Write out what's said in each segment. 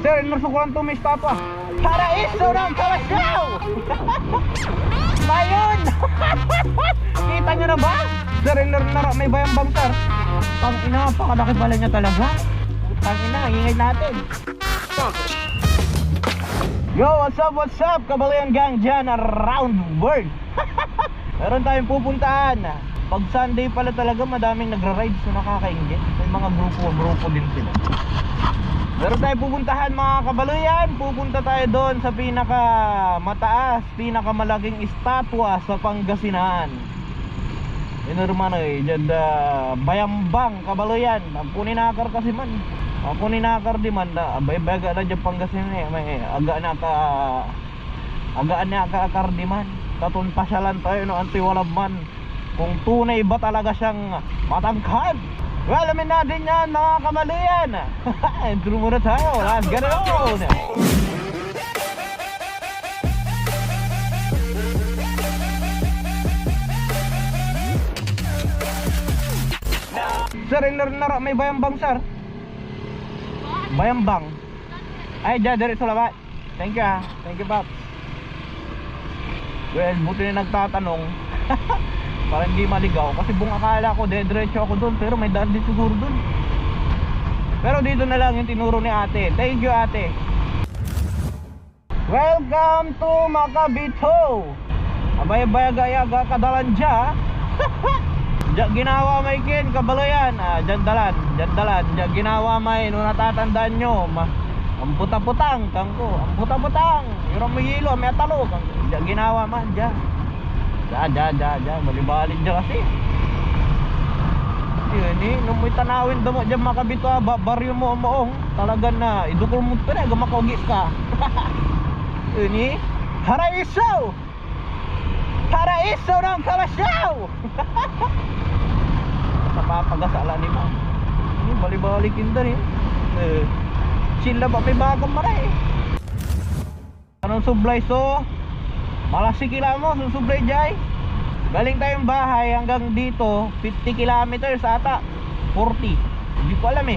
Sir, nasukuran to may estatwa. Paraiso ng Kalasyaw! Mayon! Kita nyo na ba? Sir, may bayambang sir. Tangina, pakadaki pala niya talaga. Tangina, ingay natin. Yo, what's up? Kabalayan gang dyan around the world. Meron tayong pupuntahan. Pag Sunday pala talaga madaming nagra-ride, so nakakaingit. May mga grupo din sila. Meron tayong pupuntahan mga kabaluyan. Pupunta tayo doon sa pinaka mataas, pinakamalaking estatwa sa Pangasinan. Inorman dyan bayambang kabaluyan. Ang nakar kasi man. Ako ninakar di man baybaga na dyan Pangasinan may agaan na ka di man. Tatun pasyalan tayo no antiwalab man. Kung tunay ba talaga siyang matangkad. Well, alamin natin yan mga kabaluyan. Intro muna tayo. Let's get it on. Sir, may bayambang sir. Bayambang. Ay, dyan, dari sa labat. Thank you Thank you, Pops. Well, buti na nagtatanong. Para hindi maligaw. Kasi buong akala ko, diretso ako doon. Pero may daan din siguro doon. Pero dito na lang yung tinuro ni ate. Thank you, ate. Welcome to Macabito. Abay-abay agayaga kadalanja. Diyan ginawa may kin kabalayan. Diyan dalan. Diyan ginawa may nung natatandaan nyo. Ang puta-putang kangko. Ang puta-putang. Yung may hilo, may atalo. Diyan ginawa man. Diyan. Balibalin dyan kasi. Yun nung may tanawin damo dyan Macabito baryo mo moong. Talaga na idukol mo ito na. Gamakogit ka. Yun Paraiso! Paraiso ng Kalasyaw! Napapagasala ni ma. Bali-balikin doon chill na ba may bagong maray. Anong sublay so? Malasikila mo susublay jay. Galing tayong bahay hanggang dito 50 kilometers ata 40. Hindi ko alam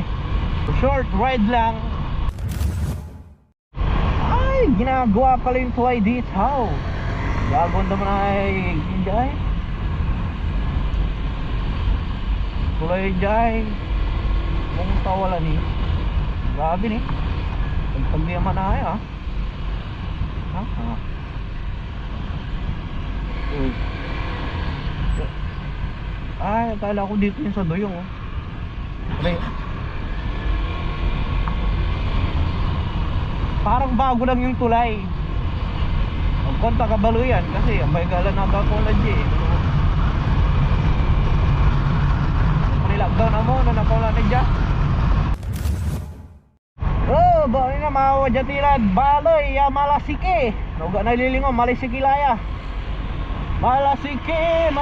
short ride lang. Ay ginagawa pala yung tuway dito. Gagawin naman ay jay. Tulay jay mong tawala ni grabe ni pagpagyaman na ay ay akala ko dito yung sa doyong okay. Parang bago lang yung tulay ang konta kabaluyan kasi ang baygala nakakulad lockdown na mo na nakawala na dyan. Oh, bawin na mawa dyan tirad baloy ya malasike noga nalilingo malisikilaya malasike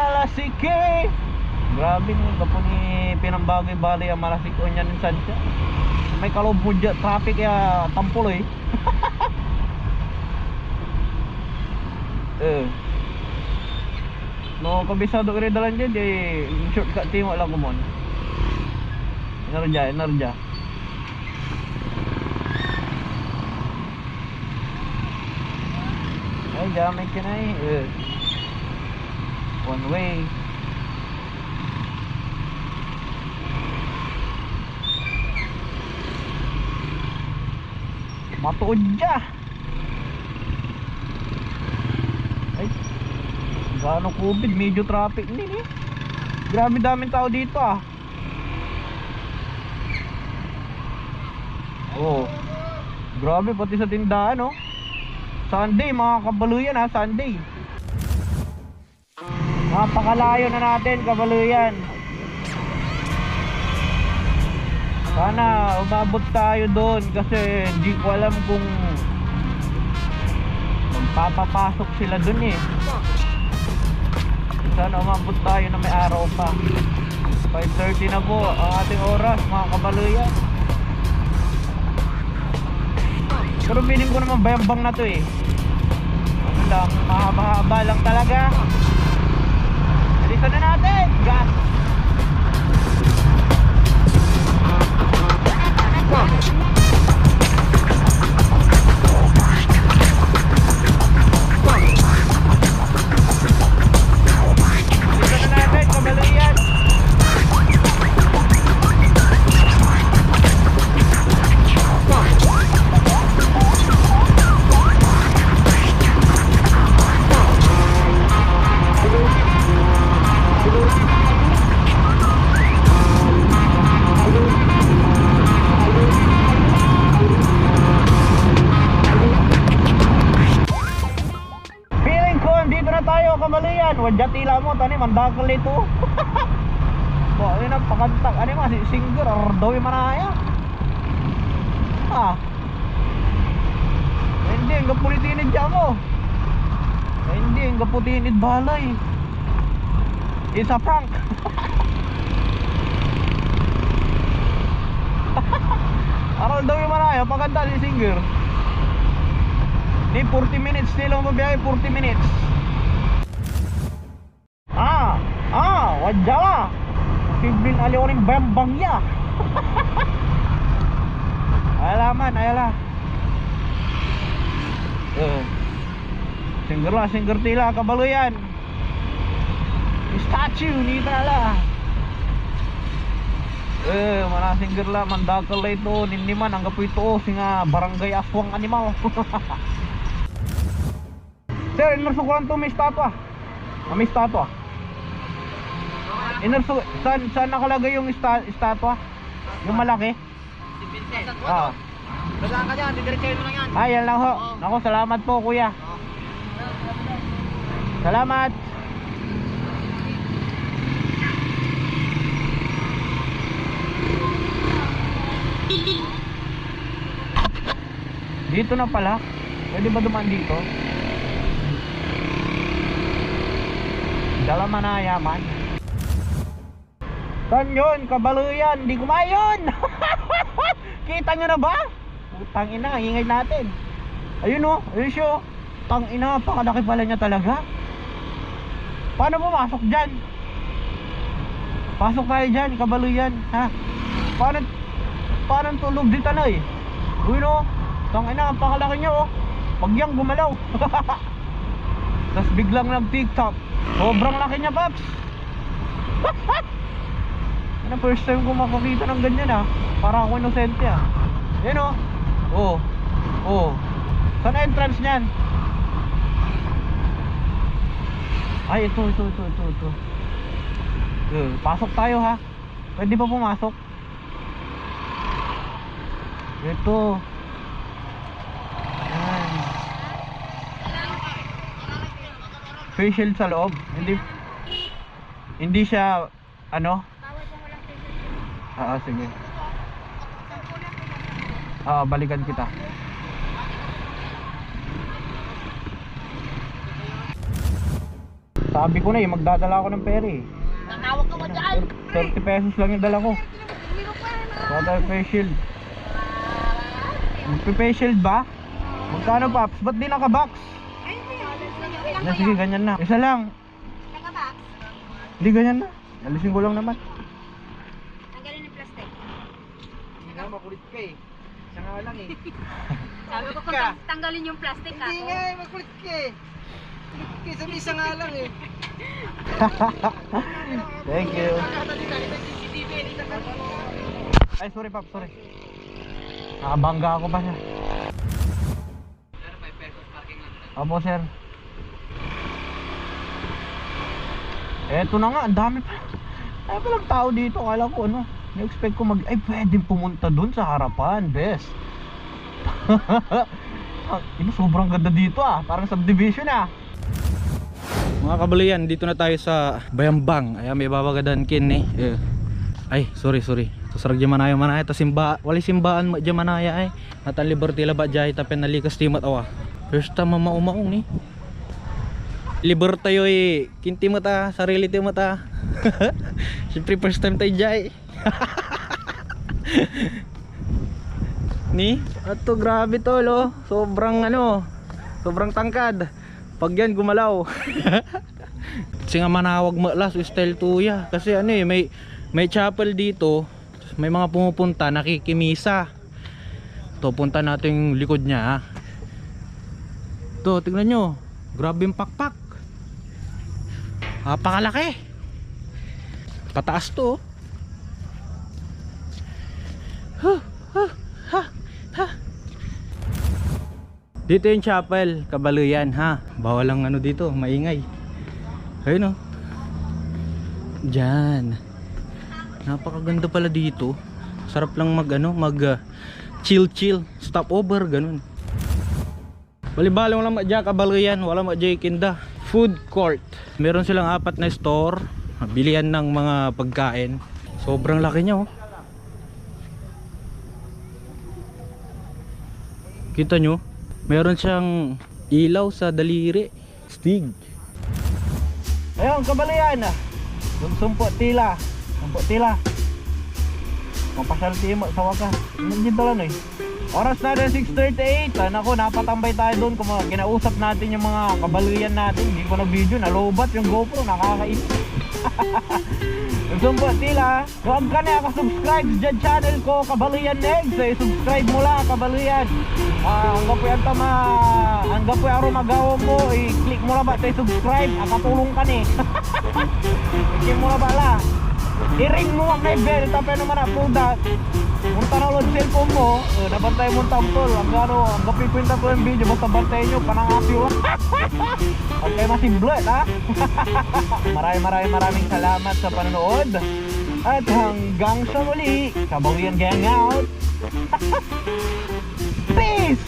grabe mo kapo ni pinambagoy baloy ya malasike o nyan insan siya may kalob mo dyan traffic ya tampuloy no kabisado kaya dalan dyan shortcut tayo lang kumon Narja. Ay, gamit ka na one way. Matuod dya. Ay, gaano COVID, medyo traffic din Grabe daming tao dito Oh, grabe pati sa tindahan Sunday mga kabaluyan Sunday. Napakalayo na natin kabaluyan. Sana umabot tayo doon kasi hindi ko alam kung magpapapasok sila doon Sana umabot tayo na may araw pa. 5:30 na po ang ating oras mga kabaluyan. Pero feeling ko naman bayambang na to ano lang, mahaba-haba lang talaga. Alisan na natin gas. yan, wadya tila mo, tani, mandakal ito. So, ayun ang pakantang, ano yung si singer, ardawi manaya. Hindi, ang kapulitinid dyan mo. Hindi, ang kapulitinid balay. It's a prank. Ardawi manaya, pakanta si singer. Ni 40 minutes nila mabiyahe, 40 minutes. Wadya ka. Siblin aliw rin bambangya. Alaman, ayala. Singer tila, kabalo yan. Statue, ni tala. Mana singer la, mandakal la ito. Nindiman, ang gapo ito, singa barangay aswang animal. Sir, inersukuhan to may statwa. May statwa. Saan nakalagay yung statwa? Yung malaki? Si Vincent. Bagaan ka dyan, didiretsahin mo lang yan. Yan lang ho. Naku, salamat po kuya. Salamat. Dito na pala. Pwede ba dumaan dito? Dalamanaya man. Saan yun? Kabalo yan. Di kumayon. Kita nyo na ba? Putang ina, ingay natin. Ayun o, ayun siya. Tang ina, pakalaki pala niya talaga. Paano pumasok dyan? Pasok tayo dyan, kabalo yan. Ha? Paano tulog dito na eh? Ayun o, tang ina, pakalaki niya o. Pagyang gumalaw. Tapos biglang nag-tiktok. Sobrang laki niya, Paps. Ano, first time ko makakita ng ganyan Para ako inosente Yan o. Saan entrance niyan? Ay, ito. Pasok tayo ha. Pwede ba pumasok? Ito. Ayan. Facial sa loob. Hindi siya sige. Balikan kita. Sabi ko na magdadala ako ng pera Tatawag ka mo dyan. 30 pesos lang yung dala ko. Total face shield. Face shield ba? Magkano, Paps? Ba't di naka-box? Sige, ganyan na. Isa lang. Naka-box? Hindi, ganyan na. Alisin ko lang naman. Makulit ka Siya nga lang Sabi ko kung tanggalin yung plastic Hindi nga makulit ka Kulit ka, isa nga lang Thank you. Ay, sorry Pap, sorry. Nakabangga ako pa siya. Sir, 5 pesos parking lang. Opo, sir. Eto na nga, ang dami pa. Ay, palang tao dito. Kala ko na-expect ko ay pwedeng pumunta dun sa harapan, best. Sobrang ganda dito parang subdivision Mga kabalian, dito na tayo sa Bayambang. Ayan, may babagadan kin Ay, sorry. Sasarag dyan manaya ta wali simbaan dyan manaya At ang liberty laba dyan tapen nalikas timat First time maumaong Liberty tayo kinti mo sarili tayo mo Siyempre first time tayo dyan Ni, ato grabe tol sobrang tangkad. Pag yan gumalaw. Kasi nga manawag malas style tuya. Kasi may chapel dito. May mga pumupunta nakikimisa. To punta natin yung likod niya To, tignan nyo. Grabe yung pakpak. Pakalaki. Pataas to Dito yung chapel, Kabaluyan Bawal lang dito, maingay. Ayun Diyan. Napakaganda pala dito. Sarap lang mag chill, stop over ganun. Balibalong lang madya Kabaluyan, wala madya kinda. food court. Meron silang 4 na store, bilihan ng mga pagkain. Sobrang laki niya oh. Kita nyo, meron siyang ilaw sa daliri, stig. Ayun, kabalayan. Sumpo tila. Mapasal timo sa wakas. Nandiyan talan eh. Oras na rin 6:38. Nako, napatambay tayo doon. Kung kinausap natin yung mga kabaluyan natin. Hindi ko na video, nalobat yung GoPro, nakakainis. Sumpo tila. Huwag ka na subscribe sa channel ko, Kabaluyan Negs. Subscribe mo lang, Kabaluyan. Hanggang po yan tama. Hanggang po yung magawa mo, i-click mo na ba tayo subscribe. Katulong ka ni. I-click mo na ba la. I-ring mo ang may bell. Tapos naman na puda. Munta na ulit cellphone mo. Nabantay mo ang tampol. Hanggang pipinta ko yung video. Basta bantay nyo, panangapyo. Huwag kayo masimblot ha. Maraming salamat sa panonood. At hanggang sa muli, Kabaluyan Gang out. Peace!